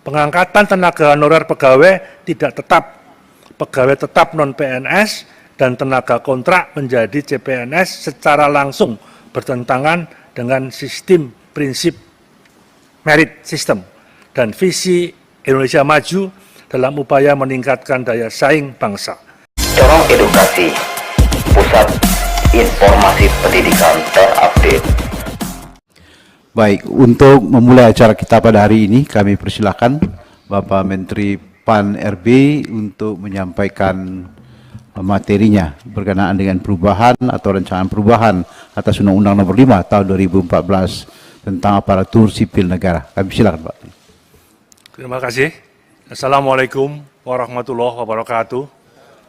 Pengangkatan tenaga honorer pegawai tidak tetap, pegawai tetap non-PNS, dan tenaga kontrak menjadi CPNS secara langsung bertentangan dengan sistem prinsip merit system dan visi Indonesia Maju dalam upaya meningkatkan daya saing bangsa. Corong Edukasi, Pusat Informasi Pendidikan Terupdate. Baik, untuk memulai acara kita pada hari ini, kami persilakan Bapak Menteri PAN RB untuk menyampaikan materinya berkenaan dengan perubahan atau rancangan perubahan atas Undang-Undang Nomor 5 Tahun 2014 tentang aparatur sipil negara. Kami silakan, Pak. Terima kasih. Assalamualaikum warahmatullahi wabarakatuh.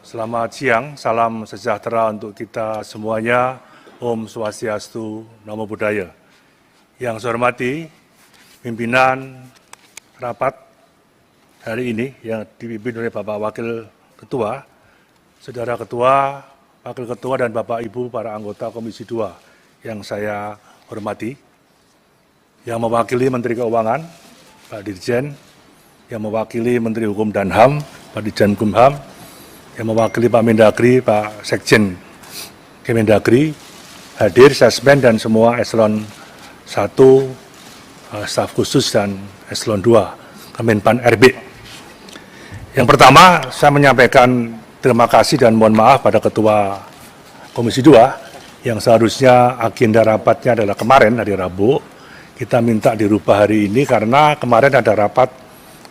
Selamat siang, salam sejahtera untuk kita semuanya. Om Swastiastu, Namo Buddhaya. Yang saya hormati, pimpinan rapat hari ini yang dipimpin oleh Bapak Wakil Ketua, Saudara Ketua, Wakil Ketua, dan Bapak Ibu para anggota Komisi 2 yang saya hormati, yang mewakili Menteri Keuangan, Pak Dirjen, yang mewakili Menteri Hukum dan HAM, Pak Dirjen Kumham, yang mewakili Pak Mendagri, Pak Sekjen Kemendagri, hadir Sesmen dan semua eselon 1, staf khusus dan eselon 2, Kemenpan RB. Yang pertama, saya menyampaikan terima kasih dan mohon maaf pada Ketua Komisi 2 yang seharusnya agenda rapatnya adalah kemarin, hari Rabu. Kita minta dirubah hari ini karena kemarin ada rapat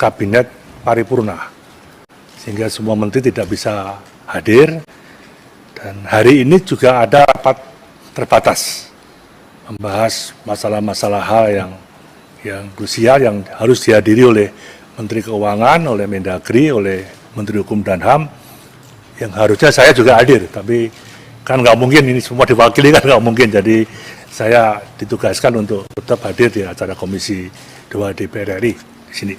Kabinet Paripurna, sehingga semua menteri tidak bisa hadir. Dan hari ini juga ada rapat terbatas, membahas masalah-masalah hal yang krusial yang harus dihadiri oleh Menteri Keuangan, oleh Mendagri, oleh Menteri Hukum dan HAM, yang harusnya saya juga hadir, tapi kan nggak mungkin ini semua diwakili, kan nggak mungkin, jadi saya ditugaskan untuk tetap hadir di acara Komisi 2 DPR RI di sini.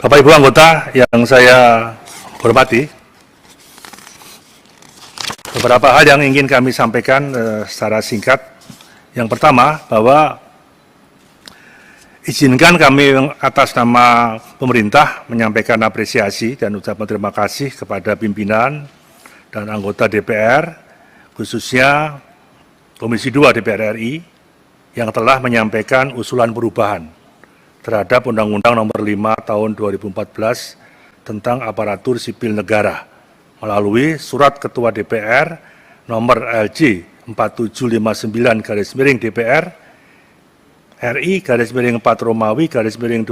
Bapak Ibu anggota yang saya hormati, beberapa hal yang ingin kami sampaikan secara singkat. Yang pertama, bahwa izinkan kami atas nama pemerintah menyampaikan apresiasi dan ucapan terima kasih kepada pimpinan dan anggota DPR, khususnya Komisi 2 DPR RI, yang telah menyampaikan usulan perubahan terhadap Undang-Undang Nomor 5 Tahun 2014 tentang aparatur sipil negara melalui Surat Ketua DPR Nomor LJ 4759 DPR RI /4 Romawi /2020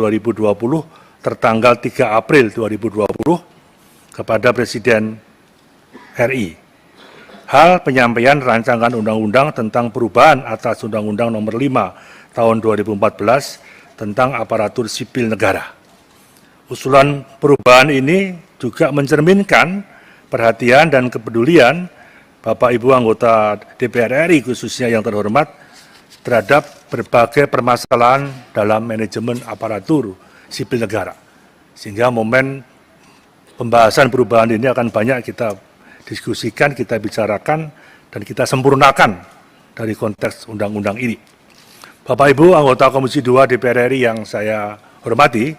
tertanggal 3 April 2020 kepada Presiden RI. Hal penyampaian rancangan undang-undang tentang perubahan atas Undang-Undang Nomor 5 Tahun 2014 tentang aparatur sipil negara. Usulan perubahan ini juga mencerminkan perhatian dan kepedulian Bapak Ibu anggota DPR RI khususnya yang terhormat terhadap berbagai permasalahan dalam manajemen aparatur sipil negara. Sehingga momen pembahasan perubahan ini akan banyak kita diskusikan, kita bicarakan, dan kita sempurnakan dari konteks undang-undang ini. Bapak Ibu anggota Komisi 2 DPR RI yang saya hormati,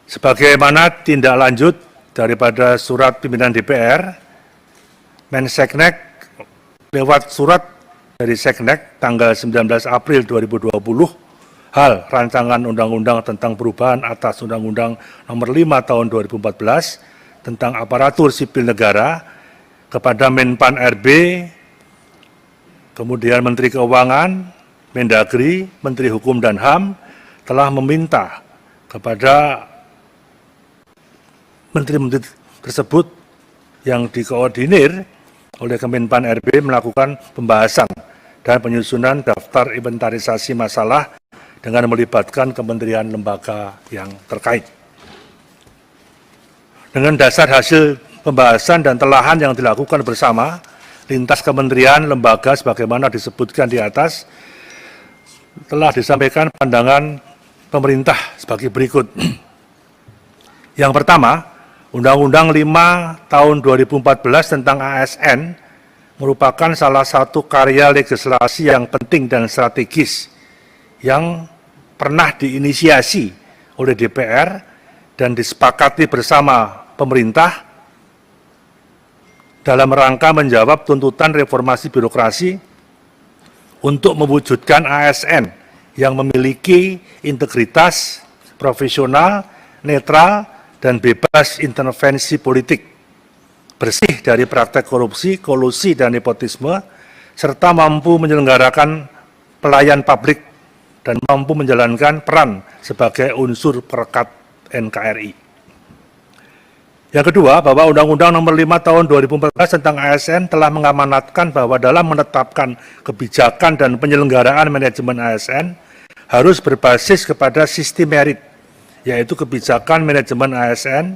sebagaimana tindak lanjut daripada surat pimpinan DPR, Menseknek lewat surat dari Seknek tanggal 19 April 2020, hal rancangan undang-undang tentang perubahan atas Undang-Undang Nomor 5 Tahun 2014 tentang aparatur sipil negara kepada Menpan RB, kemudian Menteri Keuangan, Mendagri, Menteri Hukum dan HAM telah meminta kepada menteri-menteri tersebut yang dikoordinir oleh Kemenpan RB melakukan pembahasan dan penyusunan daftar inventarisasi masalah dengan melibatkan kementerian lembaga yang terkait. Dengan dasar hasil pembahasan dan telahan yang dilakukan bersama lintas kementerian lembaga sebagaimana disebutkan di atas, telah disampaikan pandangan pemerintah sebagai berikut. Yang pertama, Undang-Undang 5 Tahun 2014 tentang ASN merupakan salah satu karya legislasi yang penting dan strategis yang pernah diinisiasi oleh DPR dan disepakati bersama pemerintah dalam rangka menjawab tuntutan reformasi birokrasi untuk mewujudkan ASN yang memiliki integritas, profesional, netral, dan bebas intervensi politik, bersih dari praktek korupsi, kolusi, dan nepotisme, serta mampu menyelenggarakan pelayan publik dan mampu menjalankan peran sebagai unsur perekat NKRI. Yang kedua, bahwa Undang-Undang Nomor 5 Tahun 2014 tentang ASN telah mengamanatkan bahwa dalam menetapkan kebijakan dan penyelenggaraan manajemen ASN harus berbasis kepada sistem merit, yaitu kebijakan manajemen ASN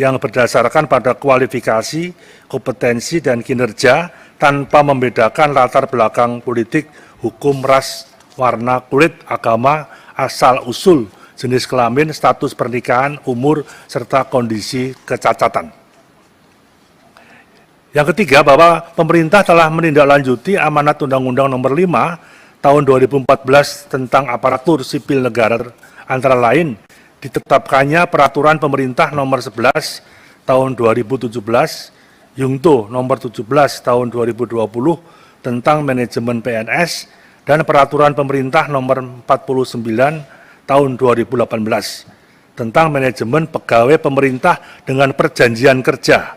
yang berdasarkan pada kualifikasi, kompetensi, dan kinerja tanpa membedakan latar belakang politik, hukum, ras, warna kulit, agama, asal-usul, jenis kelamin, status pernikahan, umur, serta kondisi kecacatan. Yang ketiga, bahwa pemerintah telah menindaklanjuti amanat Undang-Undang Nomor 5 Tahun 2014 tentang aparatur sipil negara, antara lain ditetapkannya Peraturan Pemerintah Nomor 11 Tahun 2017, Yungto Nomor 17 Tahun 2020 tentang manajemen PNS, dan Peraturan Pemerintah Nomor 49 Tahun 2018 tentang manajemen pegawai pemerintah dengan perjanjian kerja,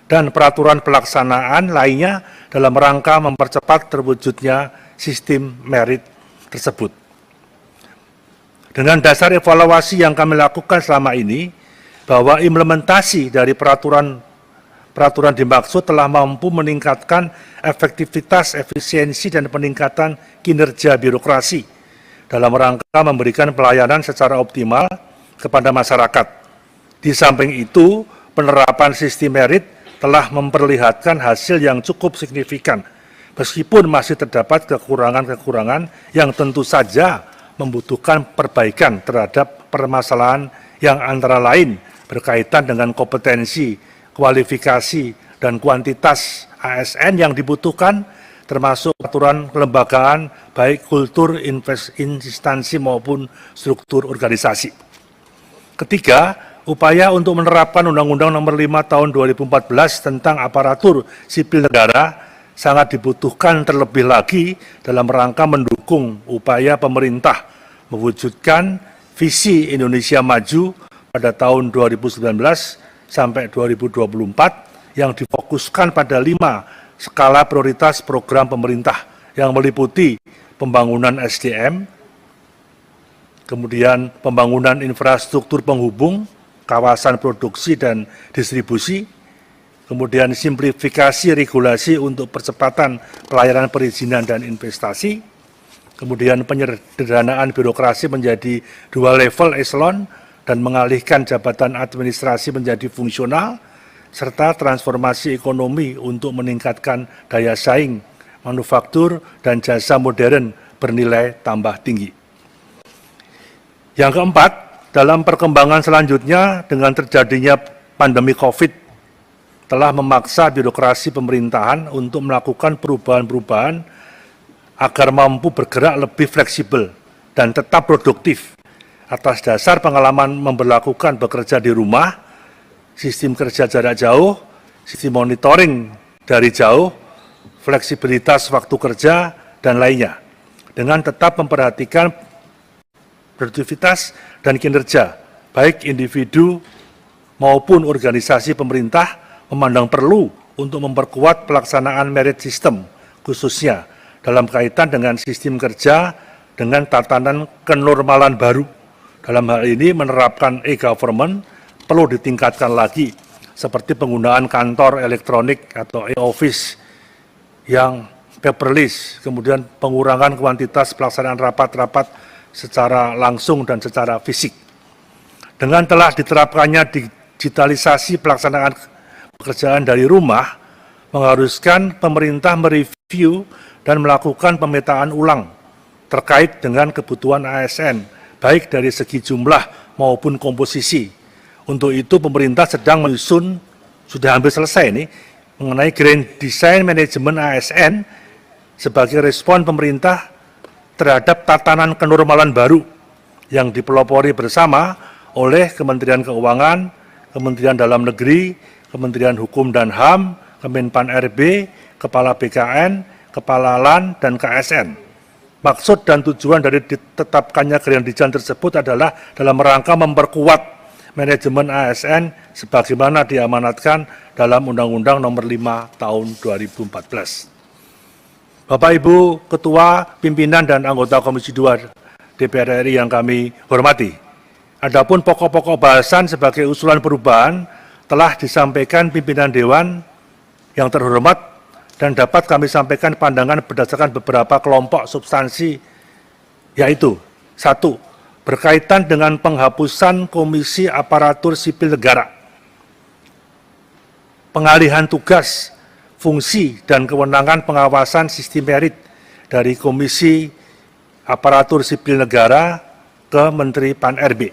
dan peraturan pelaksanaan lainnya dalam rangka mempercepat terwujudnya sistem merit tersebut. Dengan dasar evaluasi yang kami lakukan selama ini, bahwa implementasi dari peraturan dimaksud telah mampu meningkatkan efektivitas, efisiensi, dan peningkatan kinerja birokrasi dalam rangka memberikan pelayanan secara optimal kepada masyarakat. Di samping itu, penerapan sistem merit telah memperlihatkan hasil yang cukup signifikan, meskipun masih terdapat kekurangan-kekurangan yang tentu saja membutuhkan perbaikan terhadap permasalahan yang antara lain berkaitan dengan kompetensi, kualifikasi, dan kuantitas ASN yang dibutuhkan, termasuk aturan kelembagaan, baik kultur instansi maupun struktur organisasi. Ketiga, upaya untuk menerapkan Undang-Undang Nomor 5 Tahun 2014 tentang aparatur sipil negara sangat dibutuhkan terlebih lagi dalam rangka mendukung upaya pemerintah mewujudkan visi Indonesia Maju pada tahun 2019 sampai 2024 yang difokuskan pada 5 skala prioritas program pemerintah yang meliputi pembangunan SDM, kemudian pembangunan infrastruktur penghubung, kawasan produksi dan distribusi, kemudian simplifikasi regulasi untuk percepatan pelayanan perizinan dan investasi, kemudian penyederhanaan birokrasi menjadi 2 level eselon dan mengalihkan jabatan administrasi menjadi fungsional, serta transformasi ekonomi untuk meningkatkan daya saing manufaktur dan jasa modern bernilai tambah tinggi. Yang keempat, dalam perkembangan selanjutnya dengan terjadinya pandemi COVID telah memaksa birokrasi pemerintahan untuk melakukan perubahan-perubahan agar mampu bergerak lebih fleksibel dan tetap produktif atas dasar pengalaman memberlakukan bekerja di rumah, sistem kerja jarak jauh, sistem monitoring dari jauh, fleksibilitas waktu kerja, dan lainnya, dengan tetap memperhatikan produktivitas dan kinerja, baik individu maupun organisasi pemerintah memandang perlu untuk memperkuat pelaksanaan merit system, khususnya dalam kaitan dengan sistem kerja dengan tatanan kenormalan baru. Dalam hal ini menerapkan e-government perlu ditingkatkan lagi, seperti penggunaan kantor elektronik atau e-office yang paperless, kemudian pengurangan kuantitas pelaksanaan rapat-rapat secara langsung dan secara fisik. Dengan telah diterapkannya digitalisasi pelaksanaan pekerjaan dari rumah, mengharuskan pemerintah mereview dan melakukan pemetaan ulang terkait dengan kebutuhan ASN, baik dari segi jumlah maupun komposisi. Untuk itu pemerintah sedang menyusun, sudah hampir selesai ini, mengenai Grand Design Manajemen ASN sebagai respon pemerintah terhadap tatanan kenormalan baru yang dipelopori bersama oleh Kementerian Keuangan, Kementerian Dalam Negeri, Kementerian Hukum dan HAM, Kemenpan RB, Kepala BKN, Kepala LAN, dan KSN. Maksud dan tujuan dari ditetapkannya Green Dijan tersebut adalah dalam rangka memperkuat manajemen ASN sebagaimana diamanatkan dalam Undang-Undang Nomor 5 Tahun 2014. Bapak Ibu Ketua, Pimpinan dan Anggota Komisi 2 DPR RI yang kami hormati, adapun pokok-pokok bahasan sebagai usulan perubahan telah disampaikan pimpinan Dewan yang terhormat dan dapat kami sampaikan pandangan berdasarkan beberapa kelompok substansi, yaitu 1. Berkaitan dengan penghapusan Komisi Aparatur Sipil Negara, pengalihan tugas, fungsi, dan kewenangan pengawasan sistem merit dari Komisi Aparatur Sipil Negara ke Menteri Pan-RB.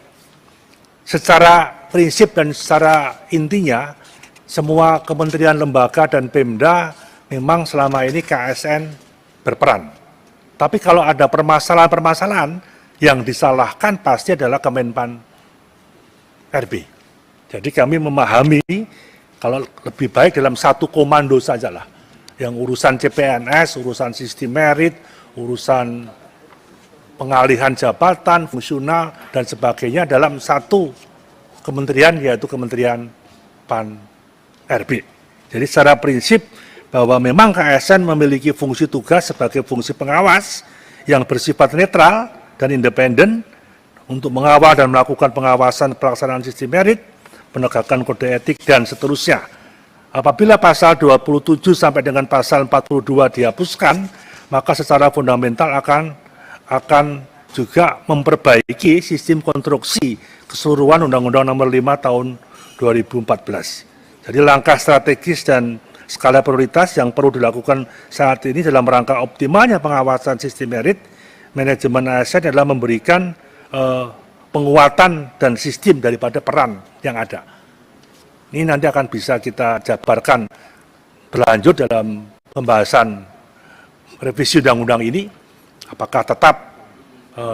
Secara prinsip dan secara intinya, semua kementerian, lembaga, dan Pemda memang selama ini KSN berperan. Tapi kalau ada permasalahan-permasalahan, yang disalahkan pasti adalah Kemenpan RB. Jadi kami memahami kalau lebih baik dalam satu komando sajalah. Yang urusan CPNS, urusan sistem merit, urusan pengalihan jabatan, fungsional, dan sebagainya dalam satu kementerian, yaitu Kementerian Pan-RB. Jadi secara prinsip bahwa memang KSN memiliki fungsi tugas sebagai fungsi pengawas yang bersifat netral dan independen untuk mengawal dan melakukan pengawasan pelaksanaan sistem merit, penegakan kode etik, dan seterusnya. Apabila pasal 27 sampai dengan pasal 42 dihapuskan, maka secara fundamental akan juga memperbaiki sistem konstruksi keseluruhan Undang-Undang Nomor 5 Tahun 2014. Jadi langkah strategis dan skala prioritas yang perlu dilakukan saat ini dalam rangka optimalnya pengawasan sistem merit, manajemen ASN adalah memberikan penguatan dan sistem daripada peran yang ada. Ini nanti akan bisa kita jabarkan berlanjut dalam pembahasan revisi undang-undang ini, apakah tetap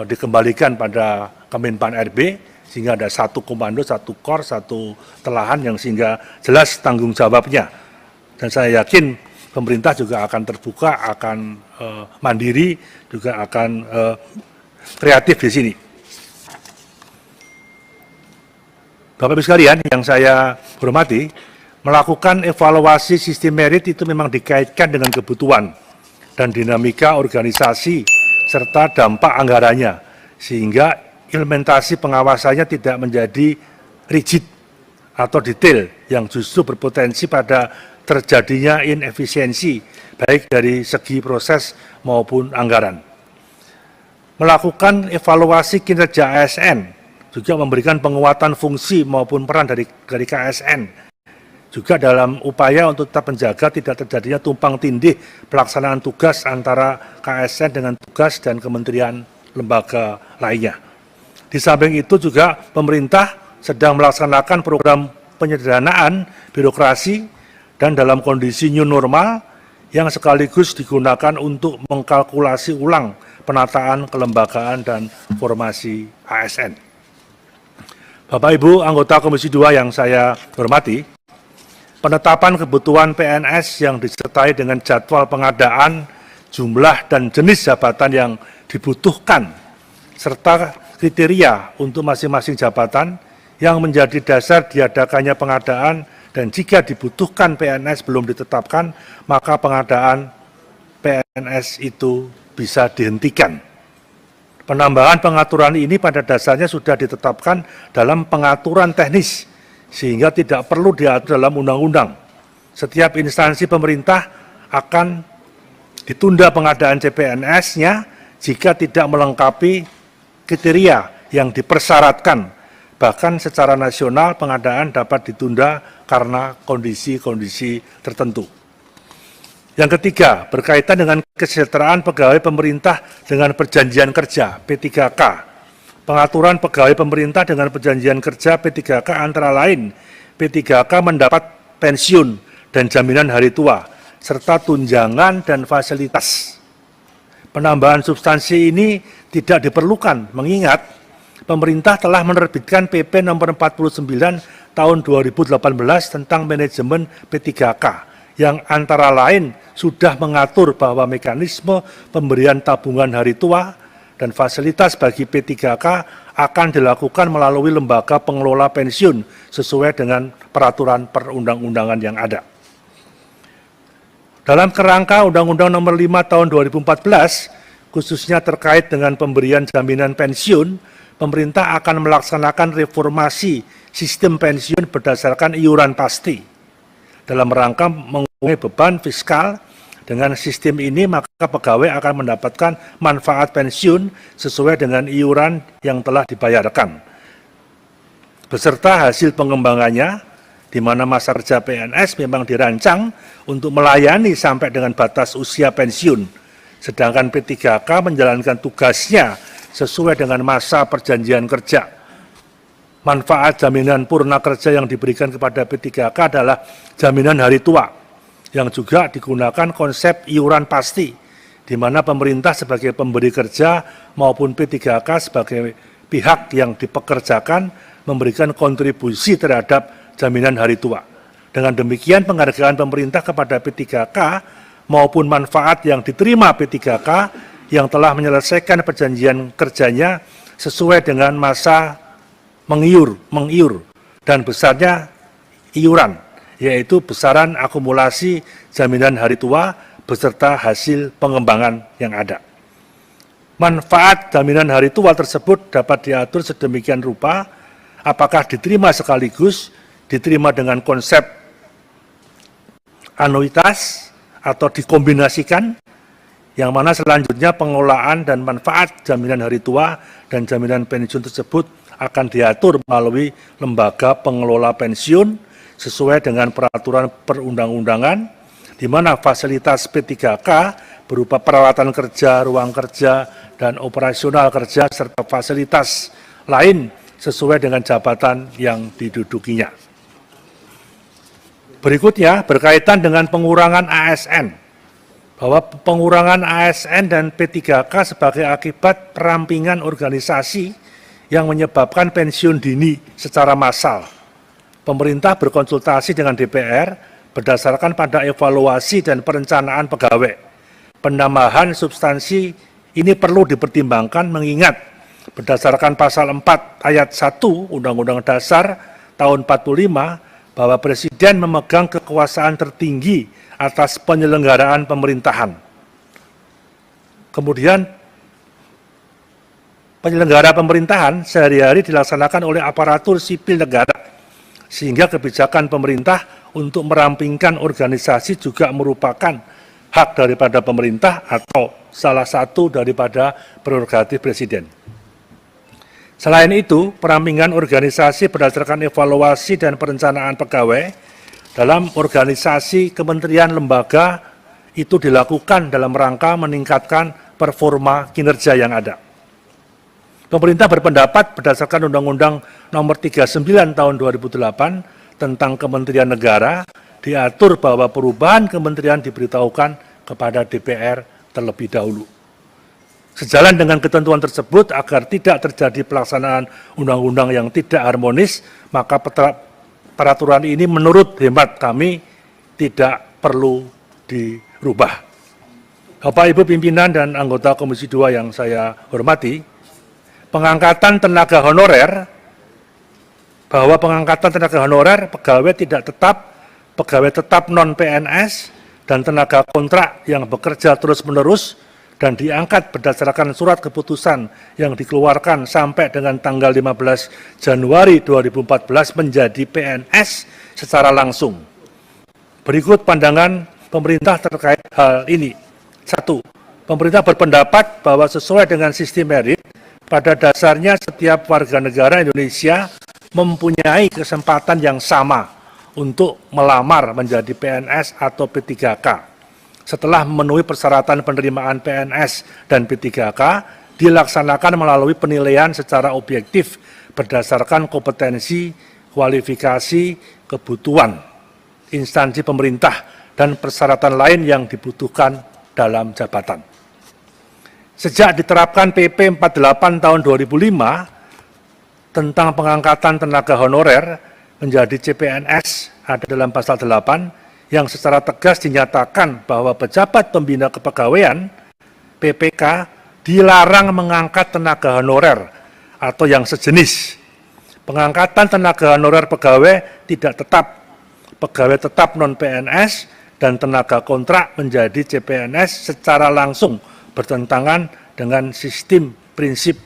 dikembalikan pada Kemenpan RB, sehingga ada satu komando, satu kor, satu telahan yang sehingga jelas tanggung jawabnya. Dan saya yakin pemerintah juga akan terbuka, akan mandiri, juga akan kreatif di sini. Bapak Ibu sekalian yang saya hormati, melakukan evaluasi sistem merit itu memang dikaitkan dengan kebutuhan dan dinamika organisasi serta dampak anggarannya, sehingga implementasi pengawasannya tidak menjadi rigid atau detail yang justru berpotensi pada terjadinya inefisiensi baik dari segi proses maupun anggaran. Melakukan evaluasi kinerja ASN juga memberikan penguatan fungsi maupun peran dari KSN, juga dalam upaya untuk tetap menjaga tidak terjadinya tumpang tindih pelaksanaan tugas antara KSN dengan tugas dan kementerian lembaga lainnya. Di samping itu juga pemerintah sedang melaksanakan program penyederhanaan birokrasi dan dalam kondisi new normal yang sekaligus digunakan untuk mengkalkulasi ulang penataan kelembagaan dan formasi ASN. Bapak Ibu anggota Komisi 2 yang saya hormati, penetapan kebutuhan PNS yang disertai dengan jadwal pengadaan, jumlah dan jenis jabatan yang dibutuhkan, serta kriteria untuk masing-masing jabatan yang menjadi dasar diadakannya pengadaan, dan jika dibutuhkan PNS belum ditetapkan, maka pengadaan PNS itu bisa dihentikan. Penambahan pengaturan ini pada dasarnya sudah ditetapkan dalam pengaturan teknis, sehingga tidak perlu diatur dalam undang-undang. Setiap instansi pemerintah akan ditunda pengadaan CPNS-nya jika tidak melengkapi kriteria yang dipersyaratkan. Bahkan secara nasional pengadaan dapat ditunda karena kondisi-kondisi tertentu. Yang ketiga, berkaitan dengan kesejahteraan pegawai pemerintah dengan perjanjian kerja P3K. Pengaturan pegawai pemerintah dengan perjanjian kerja P3K antara lain P3K mendapat pensiun dan jaminan hari tua, serta tunjangan dan fasilitas. Penambahan substansi ini tidak diperlukan mengingat pemerintah telah menerbitkan PP nomor 49 tahun 2018 tentang manajemen P3K yang antara lain sudah mengatur bahwa mekanisme pemberian tabungan hari tua dan fasilitas bagi P3K akan dilakukan melalui lembaga pengelola pensiun sesuai dengan peraturan perundang-undangan yang ada. Dalam kerangka Undang-Undang Nomor 5 Tahun 2014, khususnya terkait dengan pemberian jaminan pensiun, pemerintah akan melaksanakan reformasi sistem pensiun berdasarkan iuran pasti. Dalam rangka mengurangi beban fiskal, dengan sistem ini maka pegawai akan mendapatkan manfaat pensiun sesuai dengan iuran yang telah dibayarkan. Beserta hasil pengembangannya, di mana masa kerja PNS memang dirancang untuk melayani sampai dengan batas usia pensiun, sedangkan P3K menjalankan tugasnya sesuai dengan masa perjanjian kerja. Manfaat jaminan purna kerja yang diberikan kepada P3K adalah jaminan hari tua, yang juga digunakan konsep iuran pasti, di mana pemerintah sebagai pemberi kerja maupun P3K sebagai pihak yang dipekerjakan memberikan kontribusi terhadap jaminan hari tua. Dengan demikian penghargaan pemerintah kepada P3K maupun manfaat yang diterima P3K yang telah menyelesaikan perjanjian kerjanya sesuai dengan masa mengiur dan besarnya iuran, yaitu besaran akumulasi jaminan hari tua beserta hasil pengembangan yang ada. Manfaat jaminan hari tua tersebut dapat diatur sedemikian rupa, apakah diterima sekaligus, diterima dengan konsep anuitas, atau dikombinasikan, yang mana selanjutnya pengelolaan dan manfaat jaminan hari tua dan jaminan pensiun tersebut akan diatur melalui lembaga pengelola pensiun sesuai dengan peraturan perundang-undangan, di mana fasilitas P3K berupa peralatan kerja, ruang kerja, dan operasional kerja, serta fasilitas lain sesuai dengan jabatan yang didudukinya. Berikutnya, berkaitan dengan pengurangan ASN, bahwa pengurangan ASN dan P3K sebagai akibat perampingan organisasi yang menyebabkan pensiun dini secara massal. Pemerintah berkonsultasi dengan DPR berdasarkan pada evaluasi dan perencanaan pegawai. Penambahan substansi ini perlu dipertimbangkan mengingat berdasarkan pasal 4 ayat 1 Undang-Undang Dasar tahun 45 bahwa Presiden memegang kekuasaan tertinggi atas penyelenggaraan pemerintahan. Kemudian penyelenggara pemerintahan sehari-hari dilaksanakan oleh aparatur sipil negara, sehingga kebijakan pemerintah untuk merampingkan organisasi juga merupakan hak daripada pemerintah atau salah satu daripada prerogatif Presiden. Selain itu, perampingan organisasi berdasarkan evaluasi dan perencanaan pegawai dalam organisasi kementerian lembaga itu dilakukan dalam rangka meningkatkan performa kinerja yang ada. Pemerintah berpendapat berdasarkan Undang-Undang Nomor 39 Tahun 2008 tentang Kementerian Negara, diatur bahwa perubahan kementerian diberitahukan kepada DPR terlebih dahulu. Sejalan dengan ketentuan tersebut, agar tidak terjadi pelaksanaan undang-undang yang tidak harmonis, maka peraturan ini menurut hemat kami tidak perlu dirubah. Bapak Ibu pimpinan dan anggota Komisi 2 yang saya hormati, pengangkatan tenaga honorer, bahwa pengangkatan tenaga honorer pegawai tidak tetap, pegawai tetap non-PNS, dan tenaga kontrak yang bekerja terus-menerus dan diangkat berdasarkan surat keputusan yang dikeluarkan sampai dengan tanggal 15 Januari 2014 menjadi PNS secara langsung. Berikut pandangan pemerintah terkait hal ini. 1. Pemerintah berpendapat bahwa sesuai dengan sistem merit, pada dasarnya setiap warga negara Indonesia mempunyai kesempatan yang sama untuk melamar menjadi PNS atau P3K. Setelah memenuhi persyaratan penerimaan PNS dan P3K, dilaksanakan melalui penilaian secara objektif berdasarkan kompetensi, kualifikasi, kebutuhan instansi pemerintah, dan persyaratan lain yang dibutuhkan dalam jabatan. Sejak diterapkan PP 48 tahun 2005, tentang pengangkatan tenaga honorer menjadi CPNS ada dalam pasal 8 yang secara tegas dinyatakan bahwa pejabat pembina kepegawaian PPK dilarang mengangkat tenaga honorer atau yang sejenis. Pengangkatan tenaga honorer pegawai tidak tetap, pegawai tetap non-PNS dan tenaga kontrak menjadi CPNS secara langsung bertentangan dengan sistem prinsip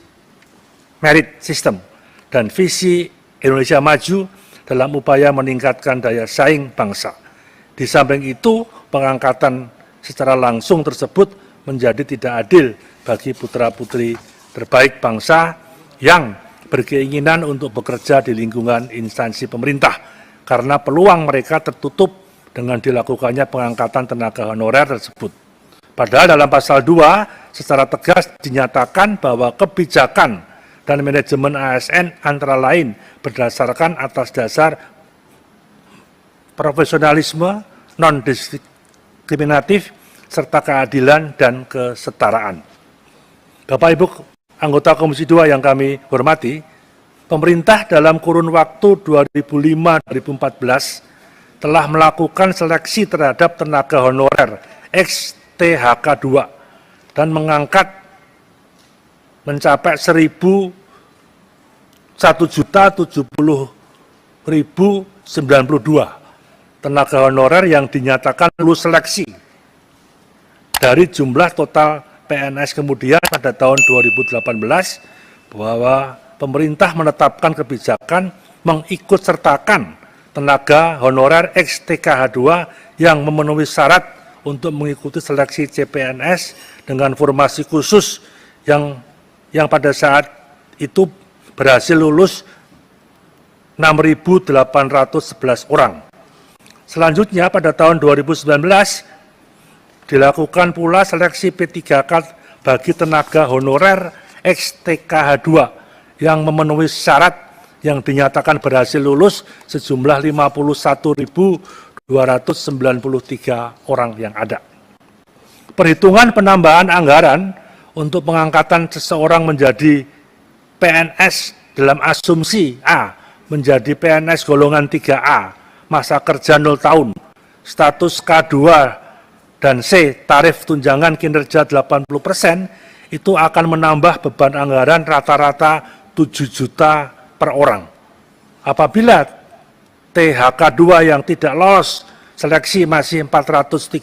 merit system dan visi Indonesia Maju dalam upaya meningkatkan daya saing bangsa. Di samping itu, pengangkatan secara langsung tersebut menjadi tidak adil bagi putra-putri terbaik bangsa yang berkeinginan untuk bekerja di lingkungan instansi pemerintah, karena peluang mereka tertutup dengan dilakukannya pengangkatan tenaga honorer tersebut. Padahal dalam pasal 2 secara tegas dinyatakan bahwa kebijakan dan manajemen ASN antara lain berdasarkan atas dasar profesionalisme, non-diskriminatif, serta keadilan dan kesetaraan. Bapak Ibu anggota Komisi 2 yang kami hormati, pemerintah dalam kurun waktu 2005-2014 telah melakukan seleksi terhadap tenaga honorer ex-THK 2 dan mengangkat mencapai 1.070.092 tenaga honorer yang dinyatakan lulus seleksi dari jumlah total PNS. Kemudian pada tahun 2018 bahwa pemerintah menetapkan kebijakan mengikutsertakan tenaga honorer ex-TKH 2 yang memenuhi syarat untuk mengikuti seleksi CPNS dengan formasi khusus yang pada saat itu berhasil lulus 6.811 orang. Selanjutnya pada tahun 2019 dilakukan pula seleksi P3K bagi tenaga honorer ex-TKH 2 yang memenuhi syarat yang dinyatakan berhasil lulus sejumlah 51.293 orang yang ada. Perhitungan penambahan anggaran untuk pengangkatan seseorang menjadi PNS dalam asumsi A menjadi PNS golongan 3A, masa kerja 0 tahun, status K2 dan C, tarif tunjangan kinerja 80%, itu akan menambah beban anggaran rata-rata 7 juta per orang. Apabila THK 2 yang tidak lolos seleksi masih 438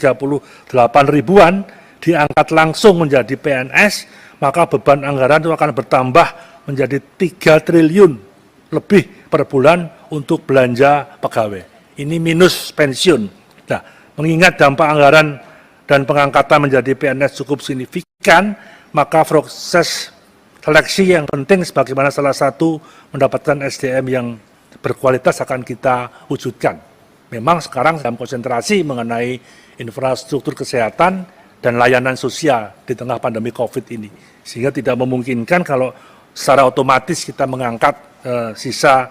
ribuan, diangkat langsung menjadi PNS, maka beban anggaran itu akan bertambah menjadi 3 triliun lebih per bulan untuk belanja pegawai. Ini minus pensiun. Nah, mengingat dampak anggaran dan pengangkatan menjadi PNS cukup signifikan, maka proses seleksi yang penting sebagaimana salah satu mendapatkan SDM yang berkualitas akan kita wujudkan. Memang sekarang dalam konsentrasi mengenai infrastruktur kesehatan dan layanan sosial di tengah pandemi COVID ini. Sehingga tidak memungkinkan kalau secara otomatis kita mengangkat sisa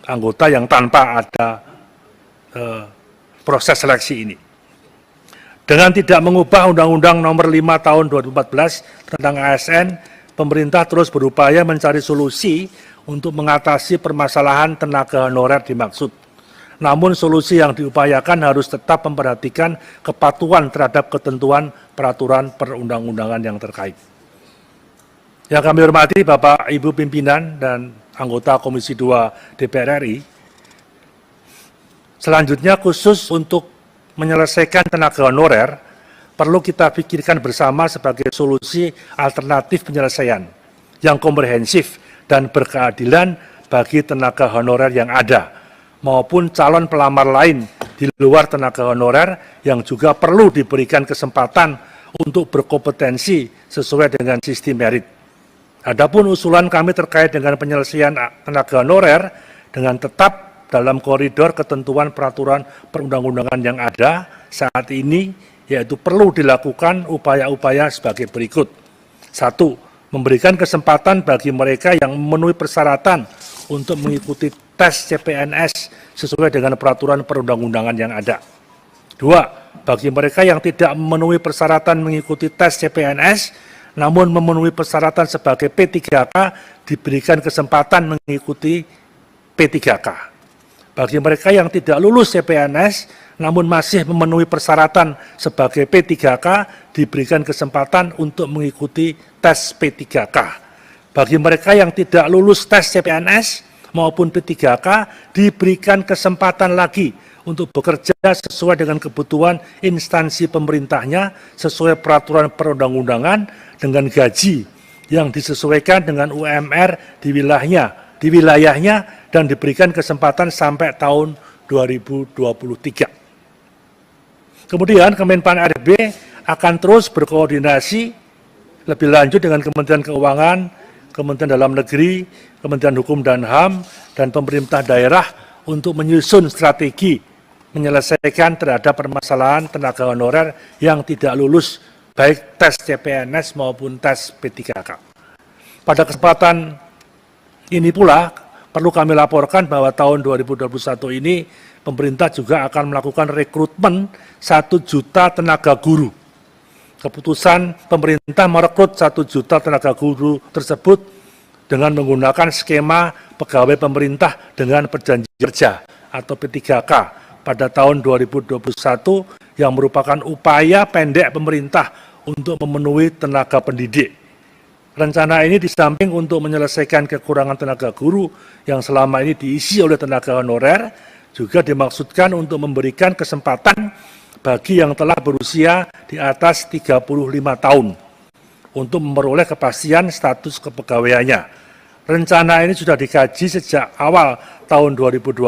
anggota yang tanpa ada proses seleksi ini. Dengan tidak mengubah Undang-Undang Nomor 5 Tahun 2014 tentang ASN, pemerintah terus berupaya mencari solusi untuk mengatasi permasalahan tenaga honorer dimaksud. Namun solusi yang diupayakan harus tetap memperhatikan kepatuhan terhadap ketentuan peraturan perundang-undangan yang terkait. Yang kami hormati Bapak Ibu pimpinan dan anggota Komisi 2 DPR RI, selanjutnya khusus untuk menyelesaikan tenaga honorer, perlu kita pikirkan bersama sebagai solusi alternatif penyelesaian yang komprehensif dan berkeadilan bagi tenaga honorer yang ada, maupun calon pelamar lain di luar tenaga honorer yang juga perlu diberikan kesempatan untuk berkompetensi sesuai dengan sistem merit. Adapun usulan kami terkait dengan penyelesaian tenaga honorer dengan tetap dalam koridor ketentuan peraturan perundang-undangan yang ada saat ini, yaitu perlu dilakukan upaya-upaya sebagai berikut. 1. Memberikan kesempatan bagi mereka yang memenuhi persyaratan untuk mengikuti tes CPNS sesuai dengan peraturan perundang-undangan yang ada. 2. Bagi mereka yang tidak memenuhi persyaratan mengikuti tes CPNS, namun memenuhi persyaratan sebagai P3K diberikan kesempatan mengikuti P3K. Bagi mereka yang tidak lulus CPNS namun masih memenuhi persyaratan sebagai P3K diberikan kesempatan untuk mengikuti tes P3K. Bagi mereka yang tidak lulus tes CPNS maupun P3K diberikan kesempatan lagi untuk bekerja sesuai dengan kebutuhan instansi pemerintahnya sesuai peraturan perundang-undangan dengan gaji yang disesuaikan dengan UMR di wilayahnya dan diberikan kesempatan sampai tahun 2023. Kemudian Kemenpan RB akan terus berkoordinasi lebih lanjut dengan Kementerian Keuangan, Kementerian Dalam Negeri, Kementerian Hukum dan HAM, dan pemerintah daerah untuk menyusun strategi menyelesaikan terhadap permasalahan tenaga honorer yang tidak lulus baik tes CPNS maupun tes P3K. Pada kesempatan ini pula perlu kami laporkan bahwa tahun 2021 ini pemerintah juga akan melakukan rekrutmen 1 juta tenaga guru. Keputusan pemerintah merekrut 1 juta tenaga guru tersebut dengan menggunakan skema pegawai pemerintah dengan perjanjian kerja atau P3K pada tahun 2021 yang merupakan upaya pendek pemerintah untuk memenuhi tenaga pendidik. Rencana ini di samping untuk menyelesaikan kekurangan tenaga guru yang selama ini diisi oleh tenaga honorer, juga dimaksudkan untuk memberikan kesempatan bagi yang telah berusia di atas 35 tahun untuk memperoleh kepastian status kepegawaiannya. Rencana ini sudah dikaji sejak awal tahun 2020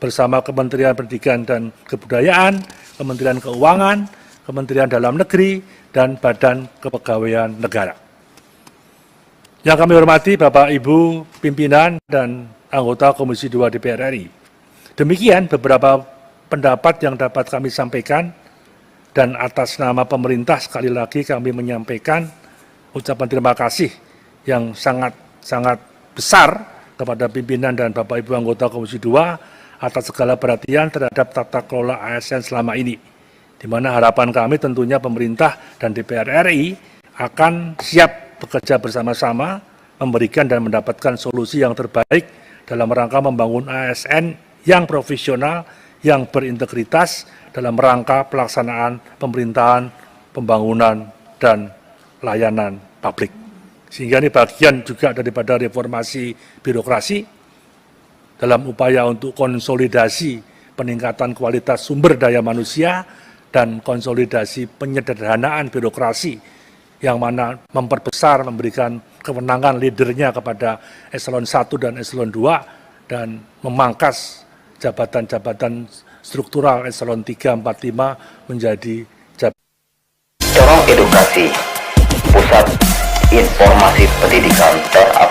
bersama Kementerian Pendidikan dan Kebudayaan, Kementerian Keuangan, Kementerian Dalam Negeri, dan Badan Kepegawaian Negara. Yang kami hormati Bapak Ibu pimpinan dan anggota Komisi 2 DPR RI. Demikian beberapa pendapat yang dapat kami sampaikan, dan atas nama pemerintah sekali lagi kami menyampaikan ucapan terima kasih yang sangat besar kepada pimpinan dan Bapak Ibu anggota Komisi 2 atas segala perhatian terhadap tata kelola ASN selama ini, di mana harapan kami tentunya pemerintah dan DPR RI akan siap bekerja bersama-sama memberikan dan mendapatkan solusi yang terbaik dalam rangka membangun ASN yang profesional, yang berintegritas dalam rangka pelaksanaan pemerintahan, pembangunan, dan layanan publik. Sehingga ini bagian juga daripada reformasi birokrasi dalam upaya untuk konsolidasi peningkatan kualitas sumber daya manusia dan konsolidasi penyederhanaan birokrasi yang mana memperbesar, memberikan kewenangan leadernya kepada eselon 1 dan eselon 2 dan memangkas jabatan-jabatan struktural eselon 3, 4, 5 menjadi jabatan. Corong Edukasi, Pusat Informasi Pendidikan terupdate.